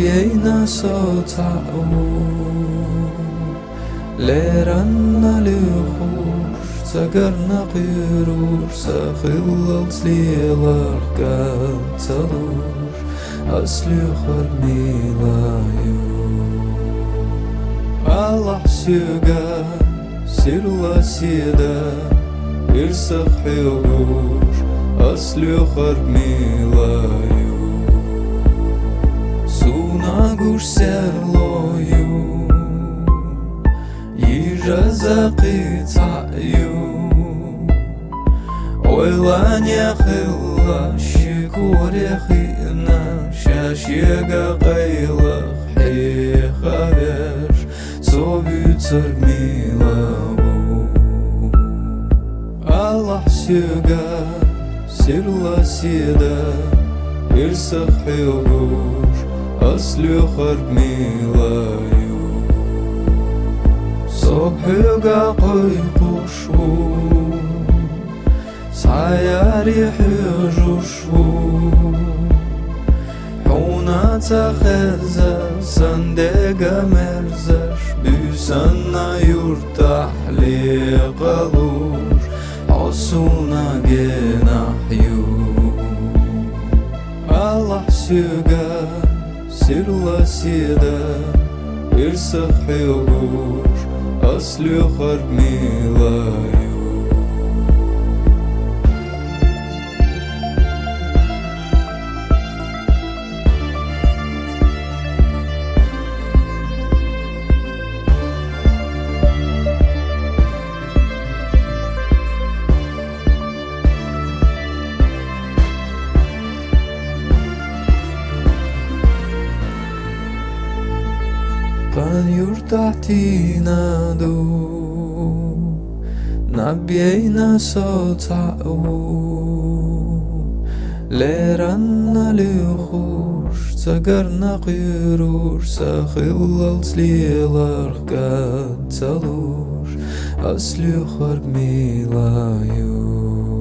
نبينا صوتعو ليرنا لخوش تقرنا قيرور ساخلت ليلار قاتلور أصلي خرمي لايو الله سيقا سيرلا سيدا إرسخ حيور أصلي خرمي لايو سونا قوش سيرلويو يجزاقي تعيو ويلان يا خلا شكور يا خينا شاشيقا قيلة حي خبر صوبي ترميلاو الله سيقا سيرلا سيدا إرسخ حيور أصلي خرمي لايو صبحيقا قيقوشو سعياري حجوشو حونا تخزى سندقا مرزش بيسنا يرتاح لي قلوش عصونا جناحيو الله سيقا سيرلا سيدا إرسخ حيور أصلي خرمي لايو قد يرتحتينا دو نبينا صوتعو ليرنا لخوش تقرنا قيرور ساخلت ليلار قاتلور أصلي خرمي لايو